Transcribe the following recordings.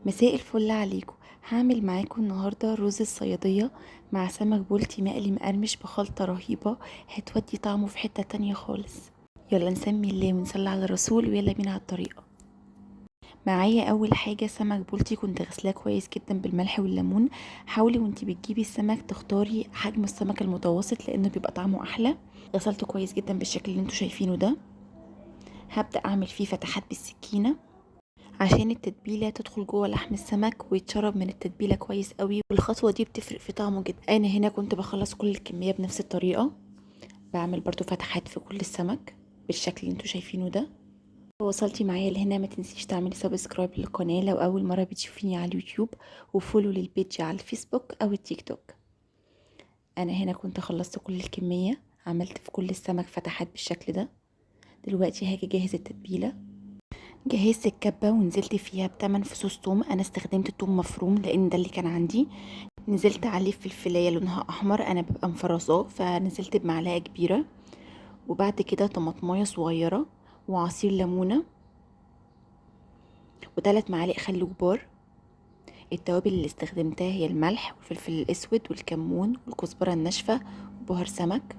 مساء الفل عليكم. هعمل معاكم النهارده رز الصياديه مع سمك بولتي مقلي مقرمش بخلطه رهيبه. هتودي طعمه في حته تانية خالص. يلا نسمي الله ونصلي على الرسول ويلا بينا على الطريقه. معايا اول حاجه سمك بولتي، كنت غسلاه كويس جدا بالملح والليمون. حاولي وانتي بتجيبي السمك تختاري حجم السمك المتوسط لانه بيبقى طعمه احلى. غسلته كويس جدا بالشكل اللي انتوا شايفينه ده. هبدا اعمل فيه فتحات بالسكينه عشان التتبيله تدخل جوه لحم السمك ويتشرب من التتبيله كويس قوي، والخطوه دي بتفرق في طعمه جدا. انا هنا كنت بخلص كل الكميه بنفس الطريقه، بعمل برضو فتحات في كل السمك بالشكل اللي انتوا شايفينه ده. وصلتي معايا لهنا ما تنسيش تعملي سبسكرايب للقناه لو اول مره بتشوفيني على اليوتيوب، وفولو للبيج على الفيسبوك او التيك توك. انا هنا كنت خلصت كل الكميه، عملت في كل السمك فتحات بالشكل ده. دلوقتي هاجي اجهز التتبيله. جهزت الكبة ونزلت فيها بتمن فصوص توم. انا استخدمت توم مفروم لان ده اللي كان عندي. نزلت عليه فلفلايه لونها احمر، انا ببقى مفرصاه فنزلت بمعلقه كبيره. وبعد كده طماطمايه صغيره وعصير ليمونه و3 معالق خل كبار. التوابل اللي استخدمتها هي الملح والفلفل الاسود والكمون والكزبره الناشفه وبهار سمك.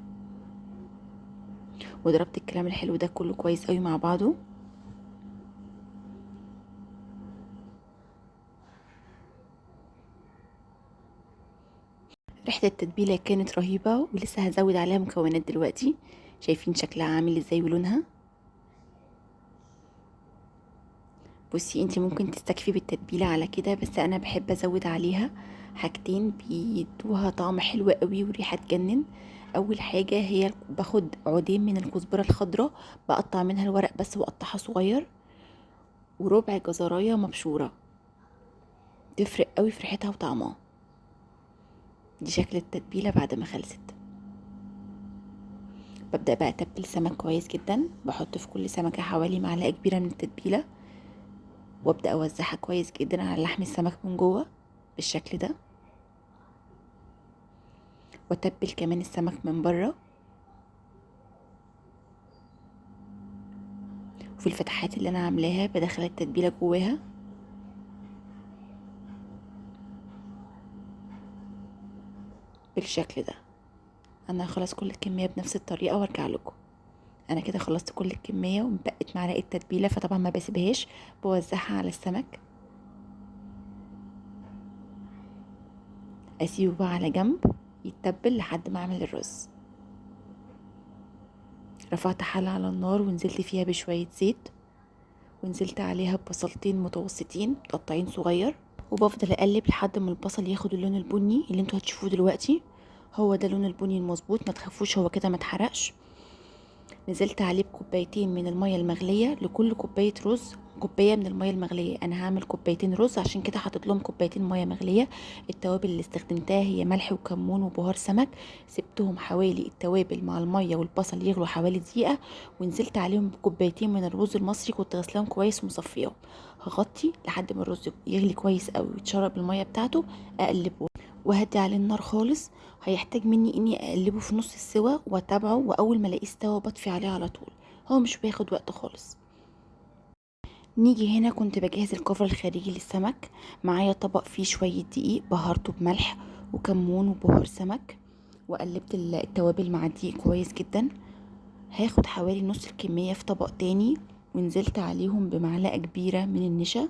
وضربت الكلام الحلو ده كله كويس قوي مع بعضه. ريحة التتبيلة كانت رهيبة ولسه هزود عليها مكونات دلوقتي. شايفين شكلها عامل ازاي ولونها؟ بصي انتي ممكن تستكفي بالتتبيلة على كده، بس انا بحب ازود عليها حاجتين بيدوها طعم حلو قوي وريحة تجنن. اول حاجة هي باخد عودين من الكزبرة الخضراء، بقطع منها الورق بس واقطعها صغير، وربع جزراية مبشورة. تفرق قوي في ريحتها وطعمها. دي شكل التتبيلة بعد ما خلصت. ببدأ بقى اتبل سمك كويس جدا، بحط في كل سمكة حوالي معلقة كبيرة من التتبيلة، وابدأ اوزعها كويس جدا على لحم السمك من جوه بالشكل ده. واتبل كمان السمك من بره. وفي الفتحات اللي انا عاملاها بدخل التتبيلة جواها بالشكل ده. انا هخلص كل الكمية بنفس الطريقة وارجع لكم. انا كده خلصت كل الكمية ومبقت معلقة تتبيلة، فطبعا ما بسيبهاش، بوزعها على السمك. اسيبه بقى على جنب يتبل لحد ما اعمل الرز. رفعت حلة على النار ونزلت فيها بشوية زيت، ونزلت عليها ببصلتين متوسطين متقطعين صغير. وبفضل اقلب لحد ما البصل ياخد اللون البني اللي انتوا هتشوفوه دلوقتي. هو ده اللون البني المظبوط، ما تخافوش هو كده ما اتحرقش. نزلت عليه بكوبايتين من المية المغلية. لكل كوباية رز كوباية من المية المغلية. انا هعمل كوبايتين رز عشان كده حطيت لهم كوبايتين مية مغلية. التوابل اللي استخدمتها هي ملح وكمون وبهار سمك. سبتهم حوالي التوابل مع المية والبصل يغلوا حوالي دقيقة، ونزلت عليهم بكوبايتين من الرز المصري كنت غسلاهم كويس ومصفيهم. هغطي لحد ما الرز يغلي كويس قوي ويتشرب المية بتاعته. اقلبه وهدي عليه النار خالص. هيحتاج مني اني اقلبه في نص السوا واتابعه، واول ما الاقيه استوى بطفي عليه على طول. هو مش بياخد وقت خالص. نيجي هنا كنت بجهز الكفر الخارجي للسمك. معايا طبق فيه شوية دقيق بهرته بملح وكمون وبهار سمك، وقلبت التوابل مع الدقيق كويس جدا. هاخد حوالي نص الكمية في طبق تاني، ونزلت عليهم بمعلقة كبيرة من النشا.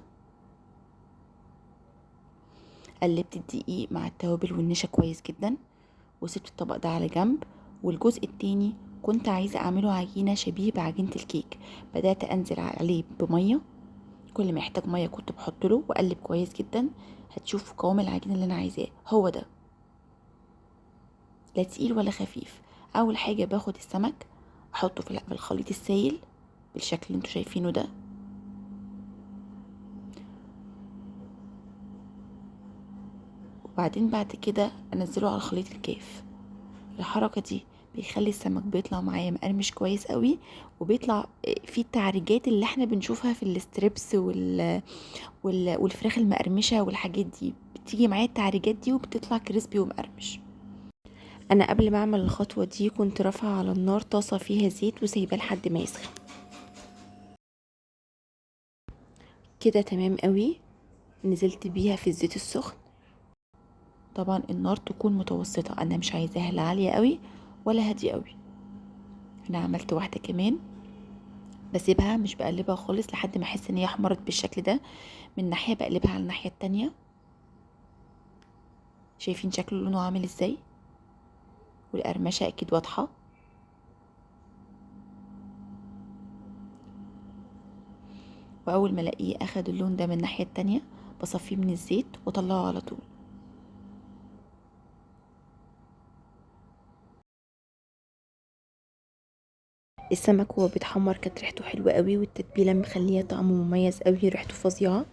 قلبت الدقيق مع التوابل والنشا كويس جدا، وسبت الطبق ده على جنب. والجزء التاني كنت عايزة اعمله عجينة شبيه بعجينة الكيك. بدأت انزل عليه بمية، كل ما يحتاج مية كنت بحط له واقلب كويس جدا. هتشوفوا قوام العجينة اللي انا عايزاه هو ده، لا تقيل ولا خفيف. اول حاجة باخد السمك احطه في الخليط السائل بالشكل اللي انتوا شايفينه ده. وبعدين بعد كده انزله على خليط الكيف. الحركة دي بيخلي السمك بيطلع معايا مقرمش كويس قوي، وبيطلع فيه التعريجات اللي احنا بنشوفها في الستريبس والفراخ المقرمشة والحاجات دي. بتيجي معايا التعريجات دي وبتطلع كريسبي ومقرمش. انا قبل ما اعمل الخطوة دي كنت رافعة على النار طاسة فيها زيت وسايباه لحد ما يسخن. كده تمام قوي. نزلت بيها في الزيت السخن. طبعا النار تكون متوسطة، انا مش عايزاها لا عالية قوي ولا هادية قوي. انا عملت واحدة كمان، بسيبها مش بقلبها خالص لحد ما احس ان هي احمرت بالشكل ده. من ناحية بقلبها على الناحية التانية. شايفين شكله لونه عامل ازاي؟ والقرمشة اكيد واضحة. واول ما الاقيه اخد اللون ده من الناحية التانية بصفيه من الزيت واطلعه على طول. السمك وهو بيتحمر كانت ريحته حلوة قوي، والتتبيلة مخليه طعمه مميز قوي، ريحته فظيعة.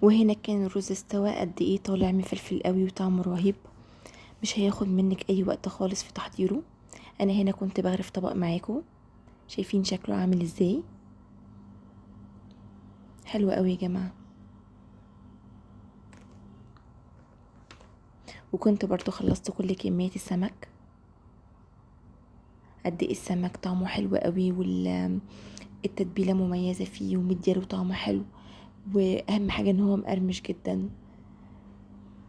وهنا كان الرز استوى قد ايه، طالع مفلفل قوي وطعمه رهيب. مش هياخد منك اي وقت خالص في تحضيره. انا هنا كنت بغرف طبق معاكم. شايفين شكله عامل ازاي؟ حلو قوي يا جماعة. وكنت برضو خلصت كل كمية السمك. قد ايه السمك طعمه حلو قوي، والتتبيلة مميزة فيه ومدياله طعمه حلو. واهم حاجة ان هو مقرمش جدا،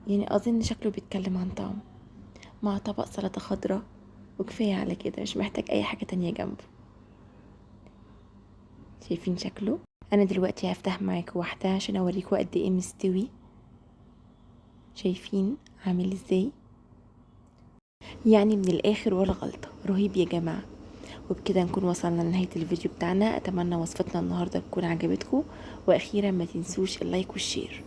يعني اظن شكله بيتكلم عن طعم. مع طبق سلطة خضراء، وكفاية على كده، مش محتاج اي حاجة تانية جنبه. شايفين شكله؟ انا دلوقتي هفتح معاكم واحدة عشان اوريكم قد ايه مستوي. شايفين عامل ازاي؟ يعني من الاخر ولا غلطة، رهيب يا جماعة. وبكده نكون وصلنا لنهاية الفيديو بتاعنا. اتمنى وصفتنا النهاردة تكون عجبتكم، واخيرا ما تنسوش اللايك والشير.